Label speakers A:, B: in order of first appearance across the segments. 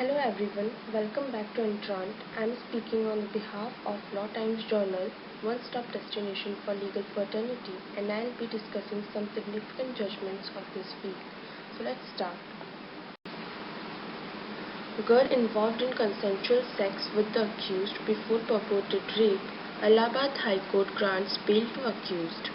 A: Hello everyone, welcome back to Intrant. I am speaking on behalf of Law Times Journal, one-stop destination for legal fraternity, and I will be discussing some significant judgments of this week. So let's start. Girl involved in consensual sex with the accused before purported rape. Allahabad High Court grants bail to accused.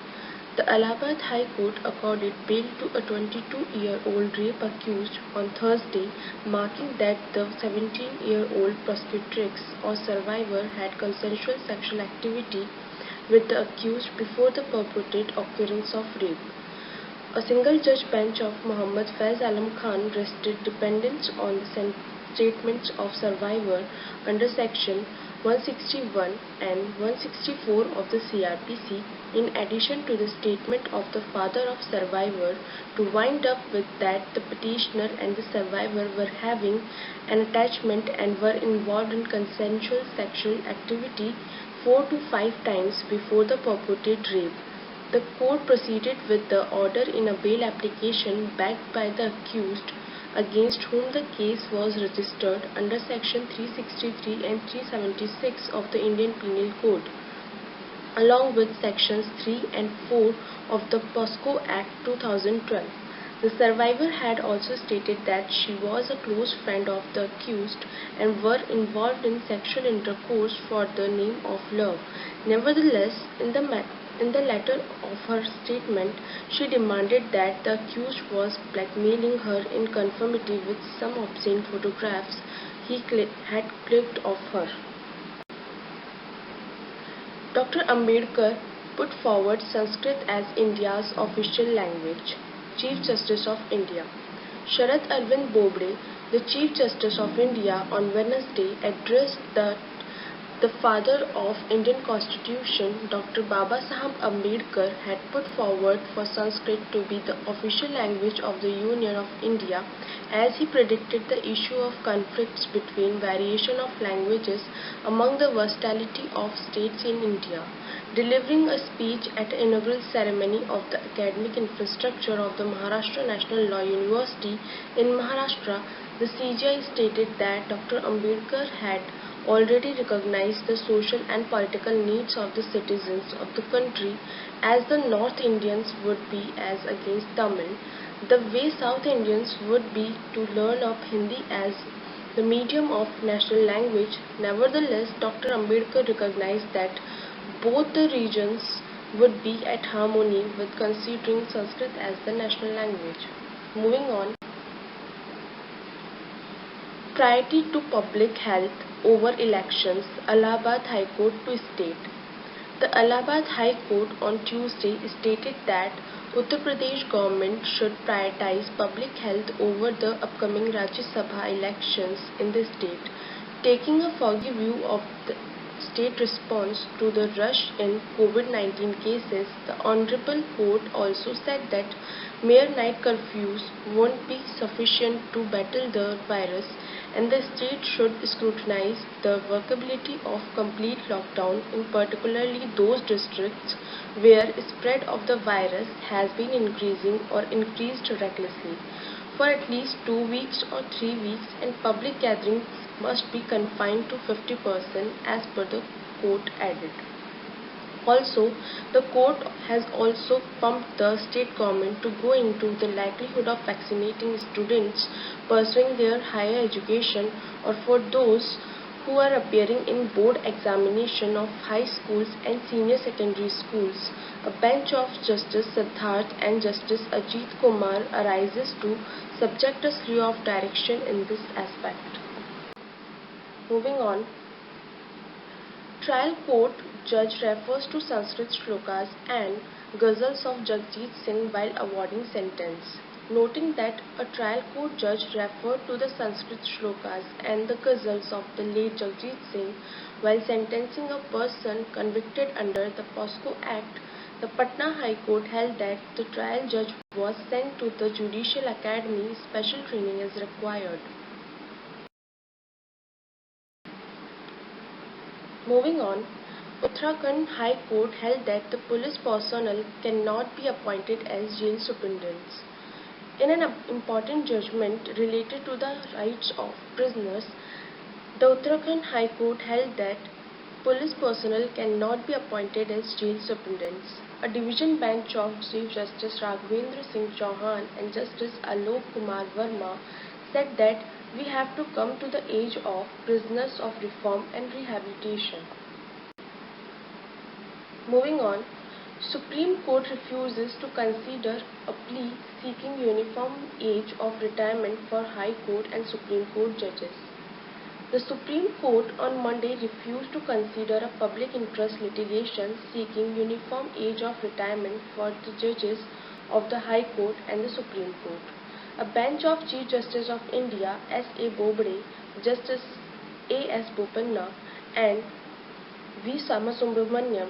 A: The Allahabad High Court accorded bail to a 22-year-old rape accused on Thursday, marking that the 17-year-old prosecutrix or survivor had consensual sexual activity with the accused before the purported occurrence of rape. A single-judge bench of Mohammad Faiz Alam Khan rested dependence on the statements of survivor under Section 161 and 164 of the CRPC, in addition to the statement of the father of survivor, to wind up with that the petitioner and the survivor were having an attachment and were involved in consensual sexual activity 4 to 5 times before the purported rape. The court proceeded with the order in a bail application backed by the accused, against whom the case was registered under Section 363 and 376 of the Indian Penal Code, along with Sections 3 and 4 of the POSCO Act 2012. The survivor had also stated that she was a close friend of the accused and were involved in sexual intercourse for the name of love. Nevertheless, in the letter of her statement, she demanded that the accused was blackmailing her in conformity with some obscene photographs he had clicked of her. Dr. Ambedkar put forward Sanskrit as India's official language. Chief Justice of India Sharad Arvind Bobde, the Chief Justice of India, on Wednesday addressed the father of Indian Constitution, Dr. Babasaheb Ambedkar, had put forward for Sanskrit to be the official language of the Union of India, as he predicted the issue of conflicts between variation of languages among the versatility of states in India. Delivering a speech at the inaugural ceremony of the academic infrastructure of the Maharashtra National Law University in Maharashtra, the CJI stated that Dr. Ambedkar had already recognized the social and political needs of the citizens of the country, as the North Indians would be as against Tamil, the way South Indians would be to learn of Hindi as the medium of national language. Nevertheless, Dr. Ambedkar recognized that both the regions would be at harmony with considering Sanskrit as the national language. Moving on. Priority to public health over elections, Allahabad High Court to state. The Allahabad High Court on Tuesday stated that Uttar Pradesh government should prioritize public health over the upcoming Rajya Sabha elections in the state. Taking a foggy view of the state response to the rush in COVID-19 cases, the Honorable Court also said that mere night curfews won't be sufficient to battle the virus, and the state should scrutinize the workability of complete lockdown in particularly those districts where spread of the virus has been increasing or increased recklessly for at least 2 weeks or 3 weeks, and public gatherings must be confined to 50% as per the court added. Also, the court has also pumped the state government to go into the likelihood of vaccinating students pursuing their higher education or for those who are appearing in board examination of high schools and senior secondary schools. A bench of Justice Siddharth and Justice Ajit Kumar arises to subject a slew of direction in this aspect. Moving on. Trial court judge refers to Sanskrit shlokas and ghazals of Jagjit Singh while awarding sentence, noting that a trial court judge referred to the Sanskrit shlokas and the ghazals of the late Jagjit Singh while sentencing a person convicted under the POSCO Act. The Patna High Court held that the trial judge was sent to the Judicial Academy. Special training is required. Moving on, Uttarakhand High Court held that the police personnel cannot be appointed as jail superintendents. In an important judgment related to the rights of prisoners, the Uttarakhand High Court held that police personnel cannot be appointed as jail superintendents. A division bench of Chief Justice Raghavendra Singh Chauhan and Justice Alok Kumar Verma said that we have to come to the age of prisoners of reform and rehabilitation. Moving on, Supreme Court refuses to consider a plea seeking uniform age of retirement for High Court and Supreme Court judges. The Supreme Court on Monday refused to consider a public interest litigation seeking uniform age of retirement for the judges of the High Court and the Supreme Court. A bench of Chief Justice of India S.A. Bobde, Justice A.S. Bopanna and V. Ramasubramanian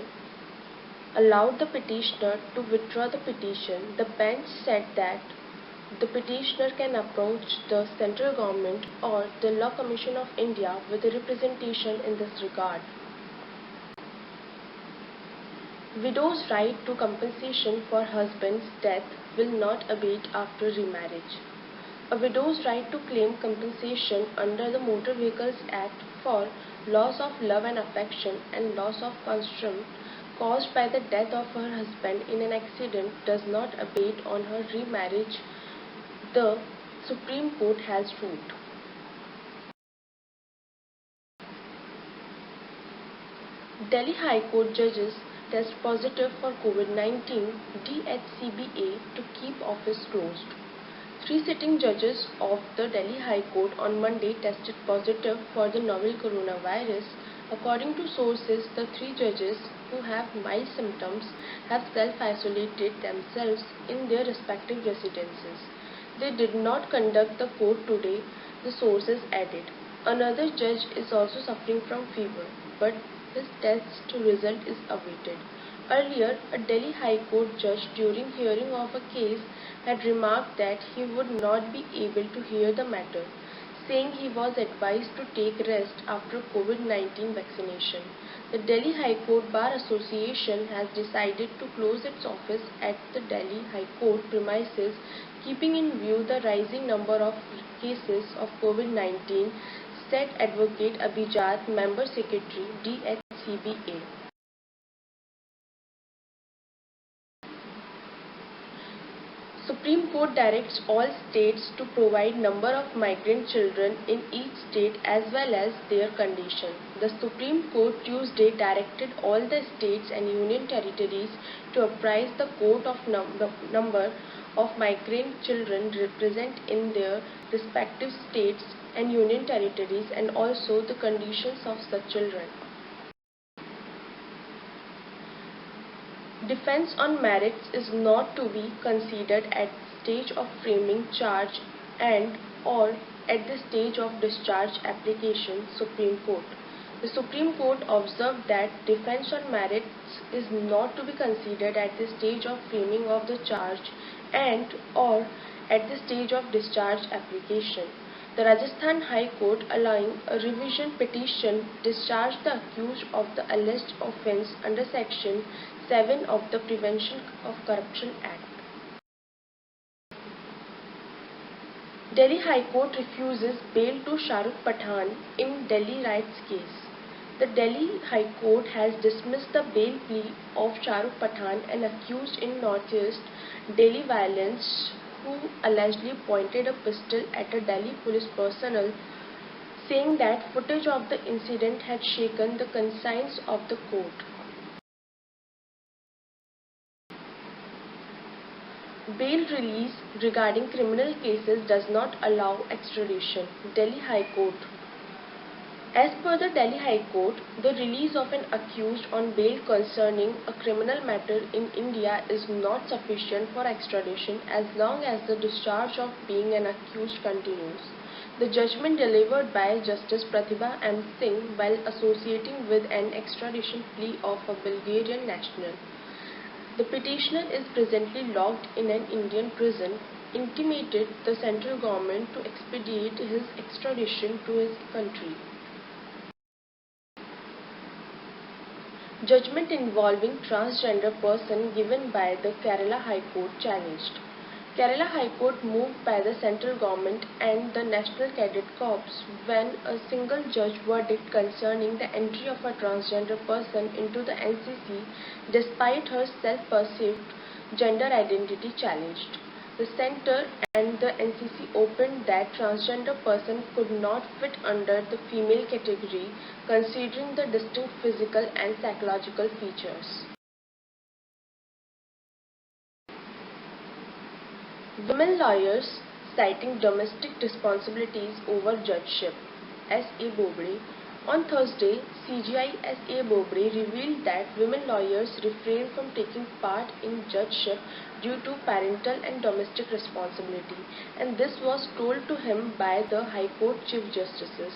A: allowed the petitioner to withdraw the petition. The bench said that the petitioner can approach the central government or the Law Commission of India with a representation in this regard. Widows' right to compensation for husband's death will not abate after remarriage. A widow's right to claim compensation under the Motor Vehicles Act for loss of love and affection and loss of construct caused by the death of her husband in an accident does not abate on her remarriage, the Supreme Court has ruled. Delhi High Court judges test positive for COVID-19, DHCBA to keep office closed. Three sitting judges of the Delhi High Court on Monday tested positive for the novel coronavirus. According to sources, the three judges who have mild symptoms have self-isolated themselves in their respective residences. They did not conduct the court today, the sources added. Another judge is also suffering from fever, but his test result is awaited. Earlier, a Delhi High Court judge during hearing of a case had remarked that he would not be able to hear the matter, saying he was advised to take rest after COVID-19 vaccination. The Delhi High Court Bar Association has decided to close its office at the Delhi High Court premises, keeping in view the rising number of cases of COVID-19, said Advocate Abhijat, Member Secretary, DHCBA. Supreme Court directs all states to provide number of migrant children in each state as well as their condition. The Supreme Court Tuesday directed all the states and union territories to apprise the court of the number of migrant children represent in their respective states and union territories and also the conditions of such children. Defense on merits is not to be considered at stage of framing charge and or at the stage of discharge application, Supreme Court. The Supreme Court observed that defense on merits is not to be considered at the stage of framing of the charge and or at the stage of discharge application. The Rajasthan High Court, allowing a revision petition, discharged the accused of the alleged offence under Section 7 of the Prevention of Corruption Act. Delhi High Court refuses bail to Shah Rukh Pathan in Delhi riots case. The Delhi High Court has dismissed the bail plea of Shah Rukh Pathan, an accused in Northeast Delhi violence who allegedly pointed a pistol at a Delhi police personnel, saying that footage of the incident had shaken the conscience of the court. Bail release regarding criminal cases does not allow extradition. Delhi High Court. As per the Delhi High Court, the release of an accused on bail concerning a criminal matter in India is not sufficient for extradition as long as the discharge of being an accused continues. The judgment delivered by Justice Pratibha M. Singh while associating with an extradition plea of a Bulgarian national. The petitioner is presently locked in an Indian prison, intimated the central government to expedite his extradition to his country. Judgment involving transgender person given by the Kerala High Court challenged. Kerala High Court moved by the central government and the National Cadet Corps when a single judge verdict concerning the entry of a transgender person into the NCC despite her self-perceived gender identity challenged. The centre and the NCC opened that transgender person could not fit under the female category considering the distinct physical and psychological features. Women lawyers citing domestic responsibilities over judgeship. S.A. Bobde. On Thursday, CJI S.A. Bobde revealed that women lawyers refrain from taking part in judgeship due to parental and domestic responsibility, and this was told to him by the High Court Chief Justices.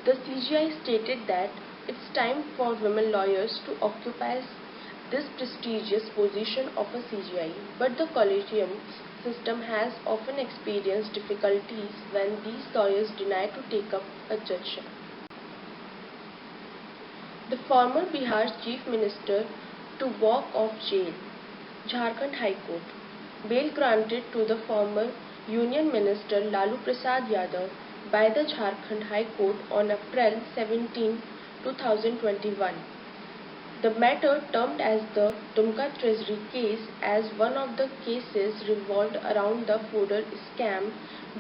A: The CJI stated that it's time for women lawyers to occupy this prestigious position of a CJI, but the collegium system has often experienced difficulties when these lawyers deny to take up a judgeship. The former Bihar Chief Minister to walk off jail. Jharkhand High Court. Bail granted to the former Union Minister Lalu Prasad Yadav by the Jharkhand High Court on April 17, 2021. The matter, termed as the Dumka Treasury case, as one of the cases revolved around the fodder scam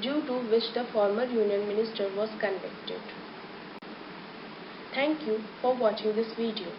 A: due to which the former Union Minister was convicted. Thank you for watching this video.